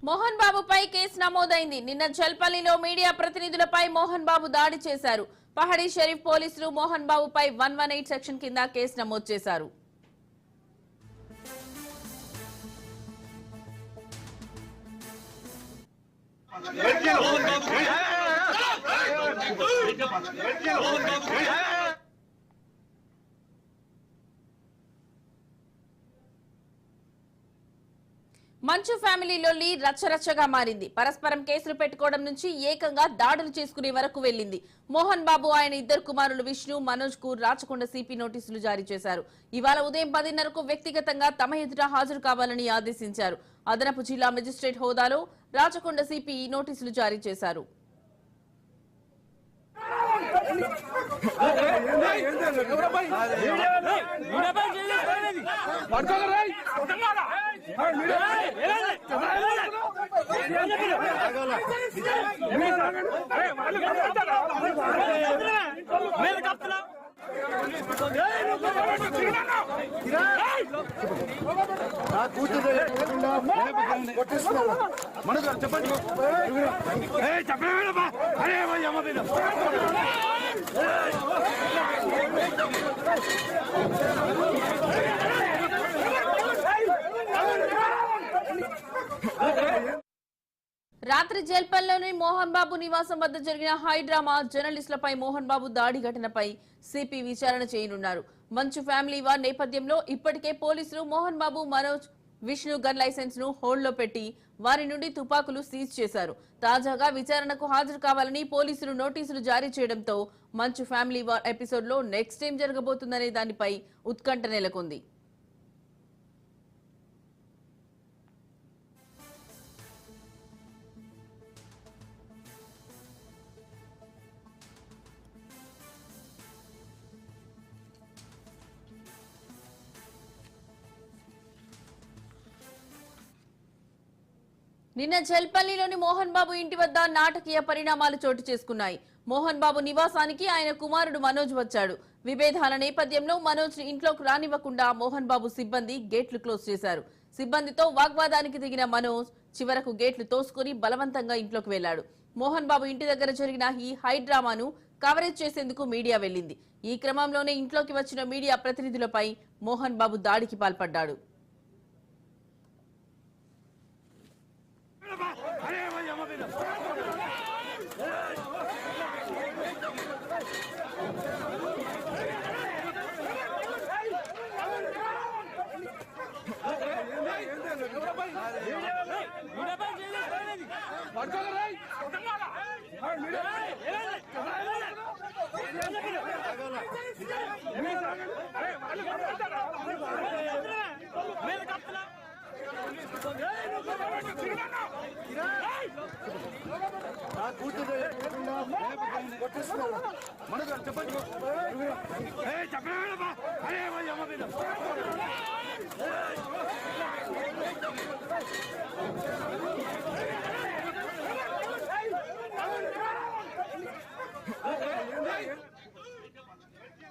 Mohan బాబుపై case నమోదైంది. నిన్న జల్పల్లిలో media ప్రతినిధులపై Mohan Babu దాడి చేశారు. పహడి షరీఫ్ పోలీసులు మోహన్ బాబుపై 118 సెక్షన్ కింద కేసు నమోదు చేశారు. మంచు ఫ్యామిలీలోని రచ్చరచ్చగా మారింది. పరస్పరం కేసులు పెట్టుకోవడం నుంచి ఏకంగా దాడులు చేసుకునే వరకు వెళ్లింది. మోహన్ బాబు ఆయన ఇద్దరు కుమారులు విష్ణు, మనోజ్ కు రాచకొండ సిపి నోటీసులు జారీ చేశారు. ఇవాళ ఉదయం 10:30కు వ్యక్తిగతంగా తమ ఎదుట హాజరు కావాలని ఆదేశించారు. అదనపు జిల్లా మెజిస్ట్రేట్ హోదాలో రాచకొండ సిపి నోటీసులు జారీ చేశారు. రాత్రి జల్పల్లిలోని మోహన్ బాబు నివాసం వద్ద జరిగిన హైడ్రామా జర్నలిస్టులపై మోహన్ బాబు దాడి ఘటనపై సిపి విచారణ చేయనున్నారు. మంచు ఫ్యామిలీ వార్ నేపథ్యంలో ఇప్పటికే పోలీసులు మోహన్ బాబు, మనోజ్, విష్ణు గన్ లైసెన్స్ ను హోల్డ్ లో పెట్టి వారి నుండి తుపాకులు సీజ్ చేశారు. తాజాగా విచారణకు హాజరు కావాలని పోలీసులు నోటీసులు జారీ చేయడంతో మంచు ఫ్యామిలీ వార్ ఎపిసోడ్ లో నెక్స్ట్ ఏం జరగబోతుందనే దానిపై ఉత్కంఠ నెలకొంది. నిన్న జల్పల్లిలోని మోహన్ బాబు ఇంటి వద్ద నాటకీయ పరిణామాలు చోటు చేసుకున్నాయి. మోహన్ బాబు నివాసానికి ఆయన కుమారుడు మనోజ్ వచ్చాడు. విభేదాల నేపథ్యంలో మనోజ్ ఇంట్లోకి రానివ్వకుండా మోహన్ బాబు సిబ్బంది గేట్లు క్లోజ్ చేశారు. సిబ్బందితో వాగ్వాదానికి దిగిన మనోజ్ చివరకు గేట్లు తోసుకుని బలవంతంగా ఇంట్లోకి వెళ్లాడు. మోహన్ బాబు ఇంటి దగ్గర జరిగిన ఈ హైడ్రామాను కవరేజ్ చేసేందుకు మీడియా వెళ్లింది. ఈ క్రమంలోనే ఇంట్లోకి వచ్చిన మీడియా ప్రతినిధులపై మోహన్ బాబు దాడికి పాల్పడ్డాడు.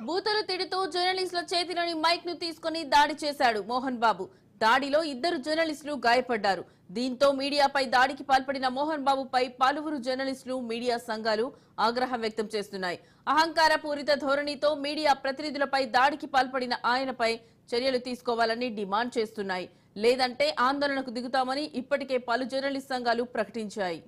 బూతులు తిడుతూ జర్నలిస్టుల చేతిలోని మైక్ ను తీసుకుని దాడి చేశాడు మోహన్ బాబు. దాడిలో ఇద్దరు జర్నలిస్టులు గాయపడ్డారు. దీంతో మీడియాపై దాడికి పాల్పడిన మోహన్ బాబుపై పలువురు జర్నలిస్టులు, మీడియా సంఘాలు ఆగ్రహం వ్యక్తం చేస్తున్నాయి. అహంకార పూరిత ధోరణితో మీడియా ప్రతినిధులపై దాడికి పాల్పడిన ఆయనపై చర్యలు తీసుకోవాలని డిమాండ్ చేస్తున్నాయి. లేదంటే ఆందోళనకు దిగుతామని ఇప్పటికే పలు జర్నలిస్ట్ సంఘాలు ప్రకటించాయి.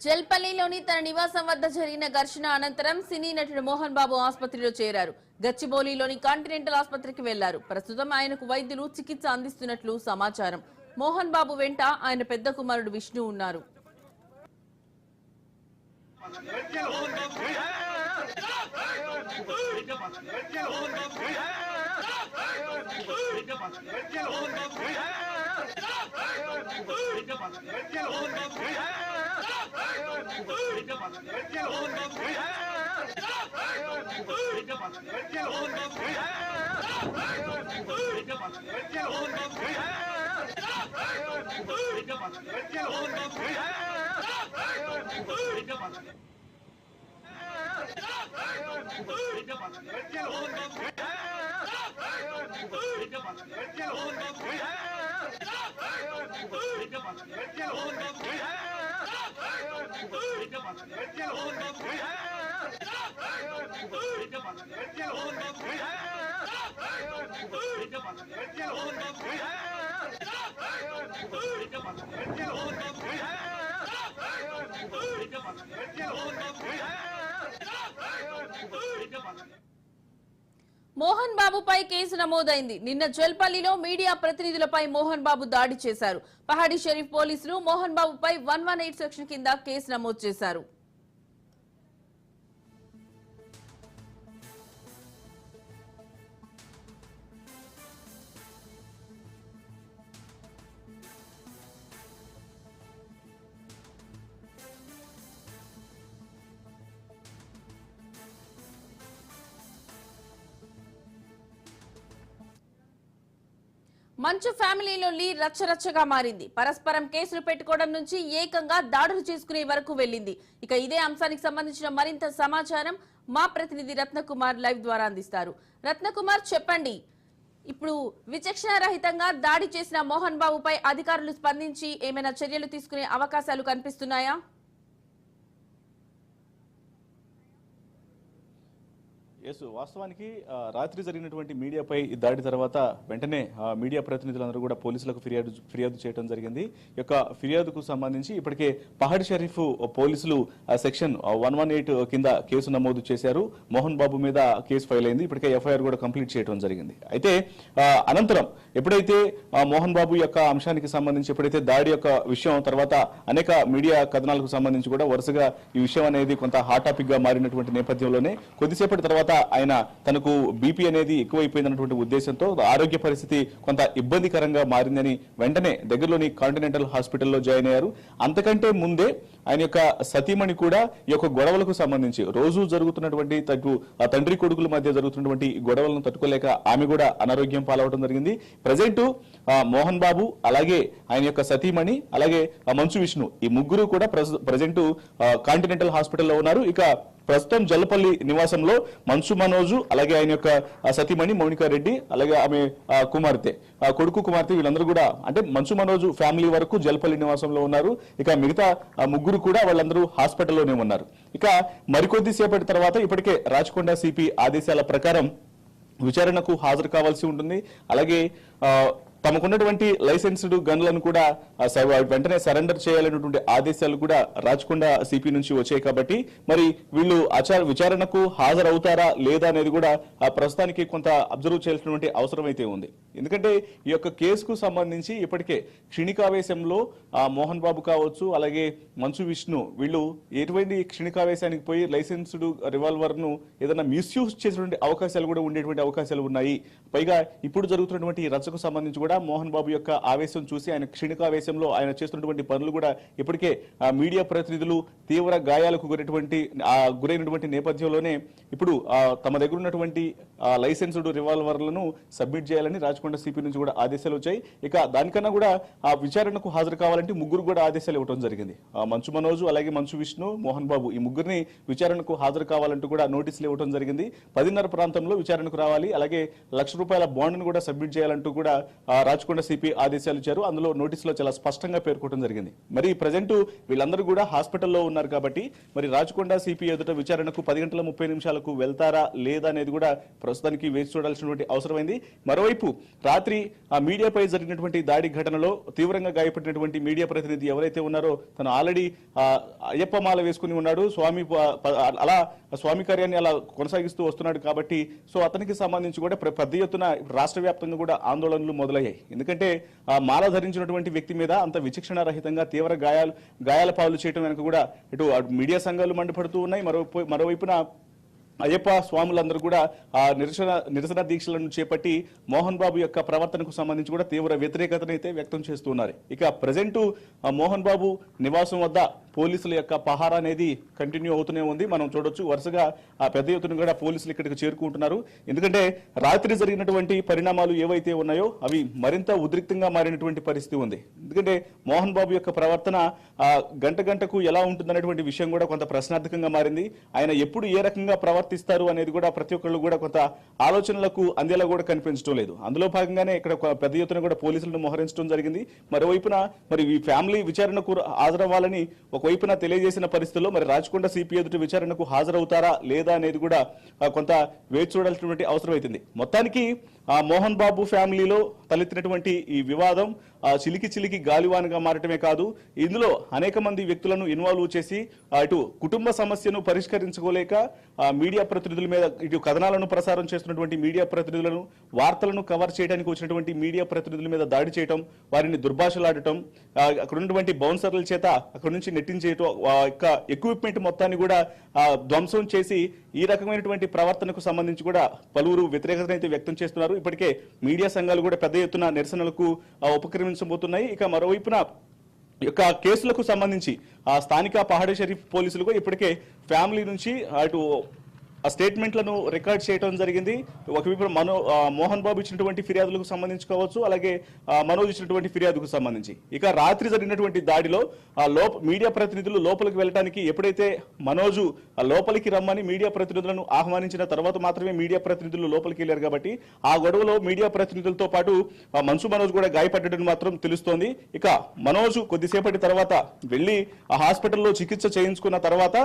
జల్పల్లిలోని తన నివాసం వద్ద జరిగిన ఘర్షణ అనంతరం సినీ నటుడు మోహన్ బాబు ఆసుపత్రిలో చేరారు. గచ్చిబౌలిలోని కాంటినెంటల్ ఆసుపత్రికి వెళ్లారు. ప్రస్తుతం ఆయనకు వైద్యులు చికిత్స అందిస్తున్నట్లు సమాచారం. మోహన్ బాబు వెంట ఆయన పెద్ద కుమారుడు విష్ణు ఉన్నారు. Hey! మోహన్ బాబుపై కేసు నమోదైంది. నిన్న జల్పల్లిలో మీడియా ప్రతినిధులపై మోహన్ బాబు దాడి చేశారు. పహాడి షరీఫ్ పోలీసులు మోహన్ బాబుపై 118 సెక్షన్ కింద కేసు నమోదు చేశారు. మంచు ఫ్యామిలీలో రచ్చరచ్చగా మారింది. పరస్పరం కేసులు పెట్టుకోవడం నుంచి ఏకంగా దాడులు చేసుకునే వరకు వెళ్లింది. ఇక ఇదే అంశానికి సంబంధించిన మరింత సమాచారం మా ప్రతినిధి రత్నకుమార్ లైవ్ ద్వారా అందిస్తారు. రత్నకుమార్, చెప్పండి, ఇప్పుడు విచక్షణ రహితంగా దాడి చేసిన మోహన్ బాబుపై అధికారులు స్పందించి ఏమైనా చర్యలు తీసుకునే అవకాశాలు కనిపిస్తున్నాయా? వాస్తవానికి రాత్రి జరిగినటువంటి మీడియాపై దాడి తర్వాత వెంటనే మీడియా ప్రతినిధులందరూ కూడా పోలీసులకు ఫిర్యాదు చేయడం జరిగింది. ఈ యొక్క ఫిర్యాదుకు సంబంధించి ఇప్పటికే పహాడి షరీఫ్ పోలీసులు సెక్షన్ 118 కింద కేసు నమోదు చేశారు. మోహన్ బాబు మీద కేసు ఫైల్ అయింది. ఇప్పటికే ఎఫ్ఐఆర్ కూడా కంప్లీట్ చేయడం జరిగింది. అయితే అనంతరం ఎప్పుడైతే మోహన్ బాబు యొక్క అంశానికి సంబంధించి ఎప్పుడైతే దాడి యొక్క విషయం తర్వాత అనేక మీడియా కథనాలకు సంబంధించి కూడా వరుసగా ఈ విషయం అనేది కొంత హాట్ టాపిక్ గా మారినటువంటి నేపథ్యంలోనే కొద్దిసేపటి తర్వాత ఆయన తనకు బీపీ అనేది ఎక్కువైపోయిందన్నటువంటి ఉద్దేశంతో ఆరోగ్య పరిస్థితి కొంత ఇబ్బందికరంగా మారిందని వెంటనే దగ్గరలోని కాంటినెంటల్ హాస్పిటల్లో జాయిన్ అయ్యారు. అంతకంటే ముందే ఆయన యొక్క సతీమణి కూడా ఈ యొక్క గొడవలకు సంబంధించి రోజు జరుగుతున్నటువంటి తండ్రి కొడుకుల మధ్య జరుగుతున్నటువంటి గొడవలను తట్టుకోలేక ఆమె కూడా అనారోగ్యం పాలవడం జరిగింది. ప్రజెంట్ మోహన్ బాబు అలాగే ఆయన యొక్క సతీమణి అలాగే మంచు విష్ణు ఈ ముగ్గురు కూడా ప్రజెంట్ కాంటినెంటల్ హాస్పిటల్లో ఉన్నారు. ఇక ప్రస్తుతం జల్లపల్లి నివాసంలో మంచు మనోజు అలాగే ఆయన యొక్క సతీమణి మౌనికా రెడ్డి అలాగే ఆమె కుమార్తె కొడుకు కుమార్తె వీళ్ళందరూ కూడా అంటే మంచు మనోజు ఫ్యామిలీ వరకు జల్లపల్లి నివాసంలో ఉన్నారు. ఇక మిగతా ముగ్గురు కూడా వాళ్ళందరూ హాస్పిటల్లోనే ఉన్నారు. ఇక మరికొద్ది సేపటి తర్వాత ఇప్పటికే రాచకొండ సిపి ఆదేశాల ప్రకారం విచారణకు హాజరు కావాల్సి ఉంటుంది. అలాగే తమకున్నటువంటి లైసెన్స్డ్ గన్లను కూడా వెంటనే సరెండర్ చేయాలనేటువంటి ఆదేశాలు కూడా రాచకొండ సిపి నుంచి వచ్చాయి. కాబట్టి మరి వీళ్ళు విచారణకు హాజరవుతారా లేదా అనేది కూడా ప్రస్తుతానికి కొంత అబ్జర్వ్ చేయాల్సినటువంటి అవసరం అయితే ఉంది. ఎందుకంటే ఈ యొక్క కేసుకు సంబంధించి ఇప్పటికే క్షణికావేశంలో మోహన్ బాబు కావచ్చు అలాగే మంచు విష్ణు వీళ్ళు ఎటువంటి క్షణికావేశానికి పోయి లైసెన్స్డ్ రివాల్వర్ ను ఏదైనా మిస్యూజ్ చేసినటువంటి అవకాశాలు కూడా ఉండేటువంటి అవకాశాలు ఉన్నాయి. పైగా ఇప్పుడు జరుగుతున్నటువంటి రచ్చకు సంబంధించి కూడా మోహన్ బాబు యొక్క ఆవేశం చూసి ఆయన క్షణికావేశంలో ఆయన చేస్తున్నటువంటి పనులు కూడా ఇప్పటికే మీడియా ప్రతినిధులు తీవ్ర గాయాలకు గురైనటువంటి నేపథ్యంలోనే ఇప్పుడు తమ దగ్గర ఉన్నటువంటి లైసెన్స్డ్ రివాల్వర్లను సబ్మిట్ చేయాలని రాచకొండ సిపి నుంచి కూడా ఆదేశాలు వచ్చాయి. ఇక దానికన్నా కూడా ఆ విచారణకు హాజరు కావాలంటే ముగ్గురు కూడా ఆదేశాలు ఇవ్వడం జరిగింది. మంచు మనోజు అలాగే మంచు విష్ణు మోహన్ బాబు ఈ ముగ్గురిని విచారణకు హాజరు కావాలంటూ కూడా నోటీసులు ఇవ్వడం జరిగింది. 10:30 ప్రాంతంలో విచారణకు రావాలి, అలాగే ₹1,00,000 బాండ్ను కూడా సబ్మిట్ చేయాలంటూ కూడా రాచకొండ సిపి ఆదేశాలు ఇచ్చారు. అందులో నోటీసులో చాలా స్పష్టంగా పేర్కొనడం జరిగింది. మరి ప్రజెంట్ వీళ్ళందరూ కూడా హాస్పిటల్లో ఉన్నారు కాబట్టి మరి రాచకొండ సిపి ఎదుట విచారణకు 10:30 వెళ్తారా లేదా అనేది కూడా ప్రస్తుతానికి వేచి చూడాల్సినటువంటి అవసరమైంది. మరోవైపు రాత్రి ఆ మీడియాపై జరిగినటువంటి దాడి ఘటనలో తీవ్రంగా గాయపడినటువంటి మీడియా ప్రతినిధి ఎవరైతే ఉన్నారో తను ఆల్రెడీ అయ్యప్ప మాల వేసుకుని ఉన్నాడు, స్వామి కార్యాన్ని అలా కొనసాగిస్తూ వస్తున్నాడు. కాబట్టి సో అతనికి సంబంధించి కూడా పెద్ద ఎత్తున రాష్ట్ర వ్యాప్తంగా కూడా ఆందోళనలు మొదలయ్యాయి. ఎందుకంటే ఆ మాల ధరించినటువంటి వ్యక్తి మీద అంత విచక్షణ రహితంగా తీవ్ర గాయాల పాలు చేయడం వెనుక కూడా ఇటు మీడియా సంఘాలు మండిపడుతూ ఉన్నాయి. మరోవైపున అయ్యప్ప స్వాములందరూ కూడా ఆ నిరసన దీక్షలను చేపట్టి మోహన్ బాబు యొక్క ప్రవర్తనకు సంబంధించి కూడా తీవ్ర వ్యతిరేకతను అయితే వ్యక్తం చేస్తున్నారు. ఇక ప్రజెంట్ మోహన్ బాబు నివాసం వద్ద పోలీసుల యొక్క పహారా అనేది కంటిన్యూ అవుతూనే ఉంది. మనం చూడొచ్చు వరుసగా ఆ పెద్ద ఎత్తున కూడా పోలీసులు ఇక్కడికి చేరుకుంటున్నారు. ఎందుకంటే రాత్రి జరిగినటువంటి పరిణామాలు ఏవైతే ఉన్నాయో అవి మరింత ఉద్రిక్తంగా మారినటువంటి పరిస్థితి ఉంది. ఎందుకంటే మోహన్ బాబు యొక్క ప్రవర్తన గంట గంటకు ఎలా ఉంటుందనేటువంటి విషయం కూడా కొంత ప్రశ్నార్థకంగా మారింది. ఆయన ఎప్పుడు ఏ రకంగా ప్రవర్తిస్తారు అనేది కూడా ప్రతి ఒక్కళ్ళు కూడా కొంత ఆలోచనలకు అందేలా కూడా కనిపించడం లేదు. అందులో భాగంగానే ఇక్కడ పెద్ద ఎత్తున కూడా పోలీసులను మోహరించడం జరిగింది. మరోవైపున మరి ఈ ఫ్యామిలీ విచారణకు హాజరవ్వాలని ఒకవైపున తెలియజేసిన పరిస్థితుల్లో మరి రాచకొండ సిపి ఎదుటి విచారణకు హాజరవుతారా లేదా అనేది కూడా కొంత వేచి చూడాల్సినటువంటి అవసరం అవుతుంది. మొత్తానికి మోహన్ బాబు ఫ్యామిలీలో తలెత్తినటువంటి ఈ వివాదం చిలికి గాలివానగా మారటమే కాదు, ఇందులో అనేక మంది వ్యక్తులను ఇన్వాల్వ్ చేసి ఇటు కుటుంబ సమస్యను పరిష్కరించుకోలేక మీడియా ప్రతినిధుల మీద ఇటు కథనాలను ప్రసారం చేస్తున్నటువంటి మీడియా ప్రతినిధులను, వార్తలను కవర్ చేయడానికి వచ్చినటువంటి మీడియా ప్రతినిధుల మీద దాడి చేయటం, వారిని దుర్భాషలాడటం, అక్కడ ఉన్నటువంటి బౌన్సర్ల చేత అక్కడ నుంచి నెట్టించేయటం, యొక్క ఎక్విప్మెంట్ మొత్తాన్ని కూడా ధ్వంసం చేసి ఈ రకమైనటువంటి ప్రవర్తనకు సంబంధించి కూడా పలువురు వ్యతిరేకతను అయితే వ్యక్తం చేస్తున్నారు. ఇప్పటికే మీడియా సంఘాలు కూడా పెద్ద ఎత్తున నిరసనలకు ఉపక్రమించబోతున్నాయి. ఇక మరోవైపున యొక్క కేసులకు సంబంధించి స్థానిక పహాడీ షరీఫ్ పోలీసులు కూడా ఇప్పటికే ఫ్యామిలీ నుంచి అటు స్టేట్మెంట్లను రికార్డ్ చేయడం జరిగింది. ఒకవైపు మోహన్ బాబు ఇచ్చినటువంటి ఫిర్యాదులకు సంబంధించి కావచ్చు, అలాగే మనోజ్ ఇచ్చినటువంటి ఫిర్యాదుకు సంబంధించి. ఇక రాత్రి జరిగినటువంటి దాడిలో మీడియా ప్రతినిధులు లోపలికి వెళ్ళడానికి ఎప్పుడైతే మనోజు లోపలికి రమ్మని మీడియా ప్రతినిధులను ఆహ్వానించిన తర్వాత మాత్రమే మీడియా ప్రతినిధులు లోపలికి వెళ్ళారు కాబట్టి ఆ గొడవలో మీడియా ప్రతినిధులతో పాటు మంచు మనోజ్ కూడా గాయపడ్డని మాత్రం తెలుస్తోంది. ఇక మనోజ్ కొద్దిసేపటి తర్వాత వెళ్లి ఆ హాస్పిటల్లో చికిత్స చేయించుకున్న తర్వాత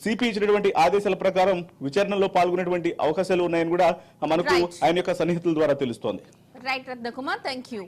సిపి ఇచ్చినటువంటి ఆదేశాల ప్రకారం విచారణలో పాల్గొనేటువంటి అవకాశాలు ఉన్నాయని కూడా మనకు ఆయన యొక్క సన్నిహితుల ద్వారా తెలుస్తోంది. Right Ratnakumar, thank you.